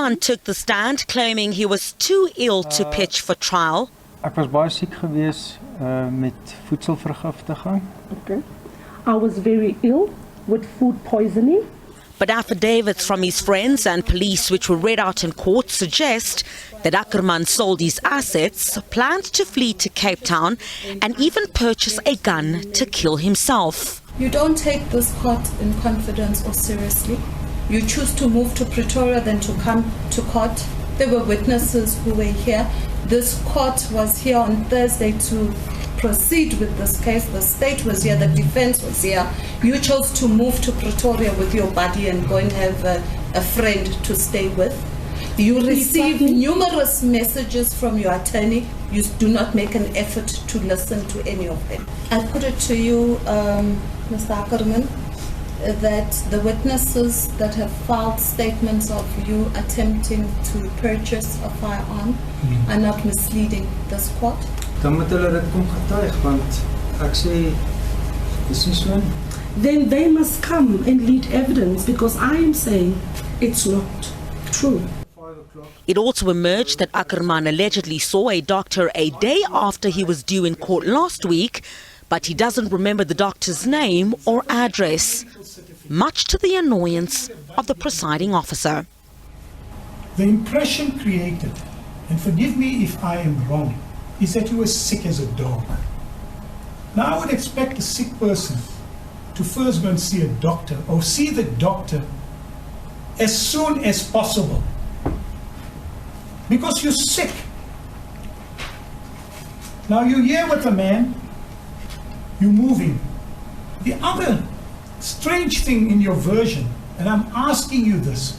Ackerman took the stand, claiming he was too ill to pitch for trial. Ek was baie siek gewees met voedselvergiftiging. Okay. I was very ill with food poisoning. But affidavits from his friends and police which were read out in court suggest that Ackerman sold his assets, planned to flee to Cape Town and even purchase a gun to kill himself. You don't take this court in confidence or seriously. You choose to move to Pretoria than to come to court. There were witnesses who were here. This court was here on Thursday to proceed with this case. The state was here, the defense was here. You chose to move to Pretoria with your body and go and have a friend to stay with. You receive numerous messages from your attorney. You do not make an effort to listen to any of them. I put it to you, Mr. Ackerman, that the witnesses that have filed statements of you attempting to purchase a firearm are not misleading this court. Dan moet hulle dit kom getuig, want ek sê dis nie so nie. Then they must come and lead evidence, because I am saying it's not true. It also emerged that Ackerman allegedly saw a doctor a day after he was due in court last week, but he doesn't remember the doctor's name or address, much to the annoyance of the presiding officer. The impression created, and forgive me if I am wrong, is that you were sick as a dog. Now I would expect a sick person to first go and see a doctor, or see the doctor as soon as possible, because you're sick. Now you're here with a man, you're moving. The other strange thing in your version, and I'm asking you this,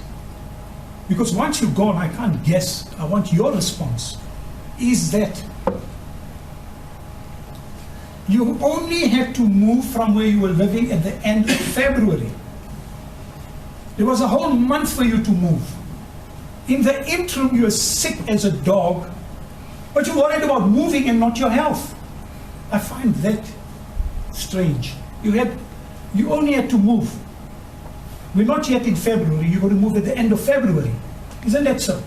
because once you're gone, I can't guess, I want your response, is that you only had to move from where you were living at the end of February. There was a whole month for you to move. In the interim, you were sick as a dog, but you're worried about moving and not your health. I find that strange. You only had to move. We're not yet in February, you're going to move at the end of February. Isn't that so?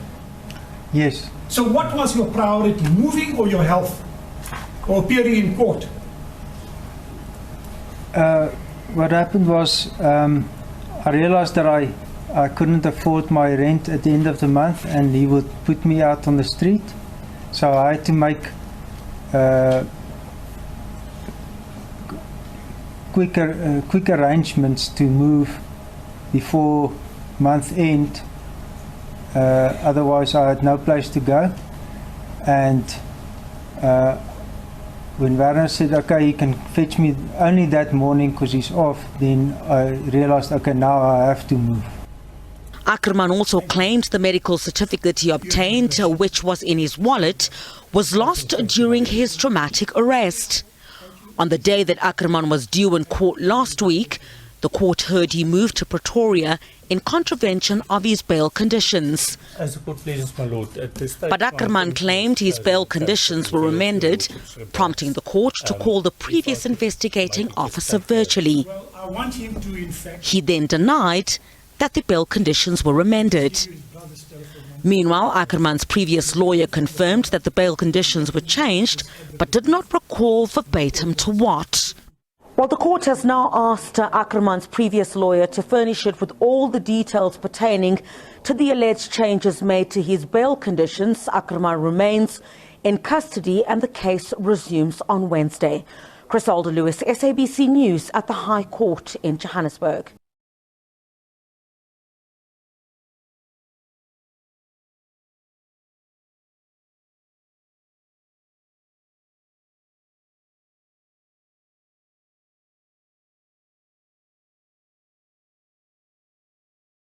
Yes. So what was your priority, moving or your health? Or appearing in court? What happened was I realized that I couldn't afford my rent at the end of the month, and he would put me out on the street. So I had to make quick arrangements to move before month end. Otherwise I had no place to go. And when Werner said, okay, he can fetch me only that morning because he's off, then I realized, okay, now I have to move. Ackerman also claimed the medical certificate he obtained, which was in his wallet, was lost during his traumatic arrest. On the day that Ackerman was due in court last week, the court heard he moved to Pretoria in contravention of his bail conditions. As the court pleases, my lord, at this stage, but Ackerman claimed his bail conditions were amended, prompting the court to call the previous investigating officer virtually. He then denied that the bail conditions were amended. Meanwhile, Ackerman's previous lawyer confirmed that the bail conditions were changed, but did not recall verbatim to what. Well, the court has now asked Ackerman's previous lawyer to furnish it with all the details pertaining to the alleged changes made to his bail conditions. Ackerman remains in custody and the case resumes on Wednesday. Chris Alder Lewis, SABC News at the High Court in Johannesburg.